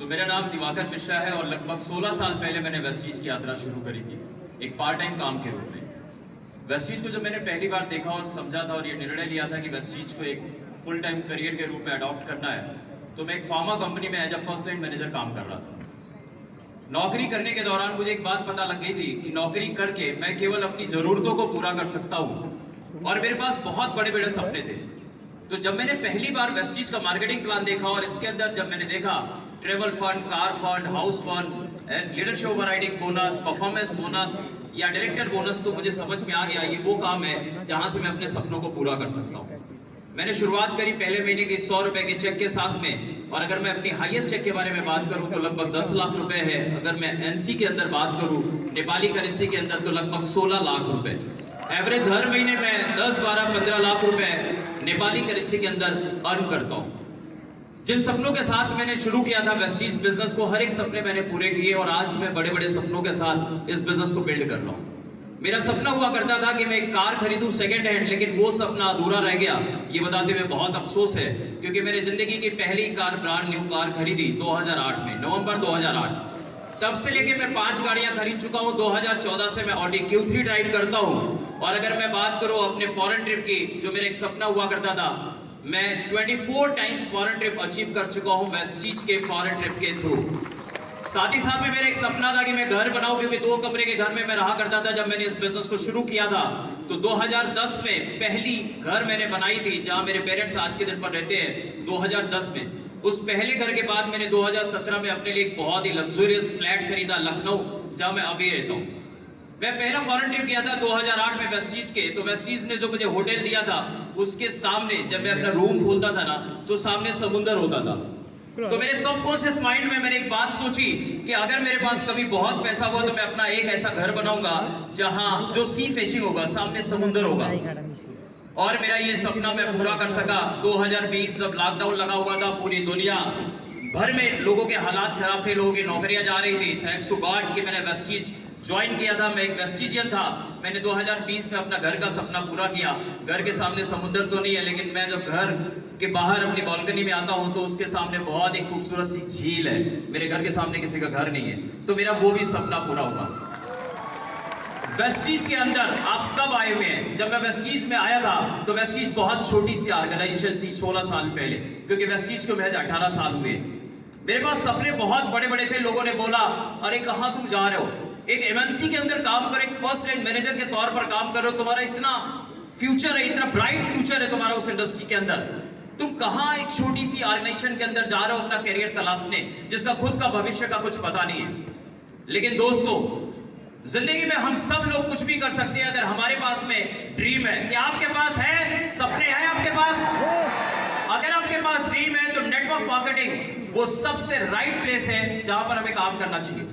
मेरा नाम दिवाकर मिश्रा है और लगभग 16 साल पहले मैंने वेस्टीज की यात्रा शुरू करी थी एक पार्ट टाइम काम के रूप में। वेस्टीज को जब मैंने पहली बार देखा और समझा था और ये निर्णय लिया था कि वेस्टीज को एक फुल टाइम करियर के रूप में अडॉप्ट करना है, तो मैं एक फार्मा कंपनी में as a first line manager काम कर रहा था। नौकरी करने के दौरान मुझे एक बात पता लग गई थी कि नौकरी करके मैं केवल अपनी ज़रूरतों को पूरा कर सकता हूँ और मेरे पास बहुत बड़े बड़े सपने थे। तो जब मैंने पहली बार वेस्टीज का मार्केटिंग प्लान देखा और इसके अंदर जब मैंने देखा travel fund, car fund, house fund, leadership overriding bonus, performance bonus या डायरेक्टर बोनस, तो मुझे समझ में आ गया ये वो काम है जहां से मैं अपने सपनों को पूरा कर सकता हूं। मैंने शुरुआत करी पहले महीने के 100 रुपए के चेक के साथ में, और अगर मैं अपनी हाईएस्ट चेक के बारे में बात करूं तो लगभग 10 लाख रुपए है। अगर मैं एनसी के अंदर बात करूं, नेपाली करेंसी के अंदर, तो लगभग 16 लाख रुपए एवरेज हर महीने में 10, 12, 15 लाख रुपए नेपाली करेंसी के अंदर अर्न करता हूं। जिन सपनों के साथ मैंने शुरू किया था वेस्टीज बिजनेस को, हर एक सपने मैंने पूरे किए और आज मैं बड़े बड़े सपनों के साथ इस बिजनेस को बिल्ड कर रहा हूं। मेरा सपना हुआ करता था कि मैं एक कार खरीदूं सेकंड हैंड, लेकिन वो सपना अधूरा रह गया। ये बताते हुए बहुत अफसोस है, क्योंकि मेरे जिंदगी की पहली कार, ब्रांड न्यू कार खरीदी 2008 में, नवंबर 2008। तब से लेके मैं 5 गाड़ियां खरीद चुका हूं। 2014 से मैं ऑडी Q3 ड्राइव करता हूं। और अगर मैं बात करूं अपने फॉरेन ट्रिप की, जो मेरा एक सपना हुआ करता था, मैं 24 टाइम्स फॉरेन ट्रिप अचीव कर चुका हूं वेस्टीज के फॉरेन ट्रिप के थ्रू। साथ ही साथ में मेरा एक सपना था कि मैं घर बनाऊं, क्योंकि 2 कमरे के घर में मैं रहा करता था जब मैंने इस बिजनेस को शुरू किया था। तो 2010 में पहली घर मैंने बनाई थी जहां मेरे पेरेंट्स आज के दिन पर रहते हैं, 2010 में। उस पहले घर के बाद मैंने 2017 में अपने लिए एक बहुत ही लग्जरियस फ्लैट खरीदा लखनऊ, जहां मैं अभी रहता हूं। मैं पहला फॉरेन ट्रिप किया था 2008 में वेस्टीज के, तो वेस्टीज ने जो मुझे होटल दिया था उसके सामने जब मैं अपना रूम खोलता था ना, तो सामने समुंदर होता था। तो मेरे सबकॉन्शियस माइंड में मैंने एक बात सोची कि अगर मेरे पास कभी बहुत पैसा हुआ तो मैं अपना एक ऐसा घर बनाऊंगा जहां जो सी फेसिंग होगा, सामने समुंदर होगा। और मेरा ये सपना मैं पूरा कर सका। 2020 जब लॉकडाउन लगा हुआ था, पूरी दुनिया भर में लोगों के हालात खराब थे, लोगों की नौकरियां जा रही थी। थैंक्स टू गॉड कि मैंने वेस्टीज ज्वाइन किया था। मैं एक वेस्टीजियन था। मैंने 2020 में अपना घर का सपना पूरा किया। घर के सामने समुद्र तो नहीं है, लेकिन मैं जब घर के बाहर अपनी बालकनी में आता हूं तो उसके सामने बहुत ही खूबसूरत सी झील है। मेरे घर के सामने किसी का घर नहीं है, तो मेरा वो भी सपना पूरा हुआ। वेस्टीज के अंदर आप सब आए हुए हैं। जब मैं वेस्टीज में आया था तो वेस्टीज बहुत छोटी सी ऑर्गेनाइजेशन थी 16 साल पहले, क्योंकि वेस्टीज को महज 18 साल हुए। मेरे पास सपने बहुत बड़े बड़े थे। लोगों ने बोला, अरे कहां तुम जा रहे हो, एक एमएनसी के अंदर काम करो, एक फर्स्ट लाइन मैनेजर के तौर पर काम करो, तुम्हारा इतना फ्यूचर है, इतना ब्राइट फ्यूचर है तुम्हारा उस इंडस्ट्री के अंदर, तुम कहां एक छोटी सी ऑर्गेनाइजेशन के अंदर जा रहे हो अपना करियर तलाशने, जिसका खुद का भविष्य का कुछ पता नहीं है। लेकिन दोस्तों, जिंदगी में हम सब लोग कुछ भी कर सकते हैं अगर हमारे पास में ड्रीम है। क्या आपके पास है? सपने हैं आपके पास? अगर आपके पास ड्रीम है तो नेटवर्क मार्केटिंग वो सबसे राइट प्लेस है जहां पर हमें काम करना चाहिए।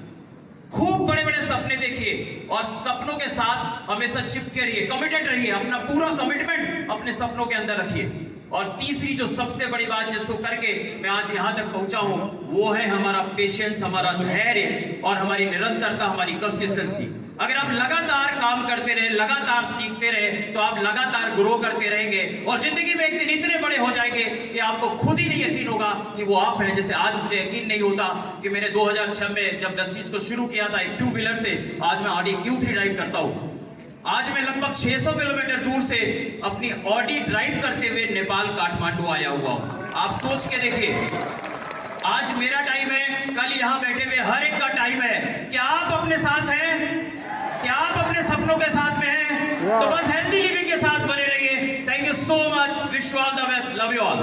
खूब बड़े बड़े सपने देखिए और सपनों के साथ हमेशा चिपके रहिए, कमिटेड रहिए, अपना पूरा कमिटमेंट अपने सपनों के अंदर रखिए। और तीसरी जो सबसे बड़ी बात जिसको करके मैं आज यहां तक पहुंचा हूं, वो है हमारा पेशेंस, हमारा धैर्य और हमारी निरंतरता, हमारी कंसिस्टेंसी। अगर आप लगातार काम करते रहे, लगातार सीखते रहे, तो आप लगातार ग्रो करते रहेंगे और जिंदगी में एक दिन इतने बड़े हो जाएंगे कि आपको खुद ही नहीं यकीन होगा कि वो आप हैं। जैसे आज मुझे यकीन नहीं होता कि मैंने 2006 में जब वेस्टीज को शुरू किया था एक 2 व्हीलर से, आज मैं ऑडी Q3 ड्राइव करता हूं। आज मैं लगभग 600 किलोमीटर दूर से अपनी ऑडी ड्राइव करते हुए नेपाल काठमांडू आया हुआ हूं। आप सोच के देखिए, आज मेरा टाइम है, कल यहां बैठे हुए हर एक का टाइम है। क्या आप अपने साथ हैं? क्या आप अपने सपनों के साथ में हैं? तो बस हेल्दी लिविंग के साथ बने रहिए। Thank you so much. Wish you all the best. Love you all.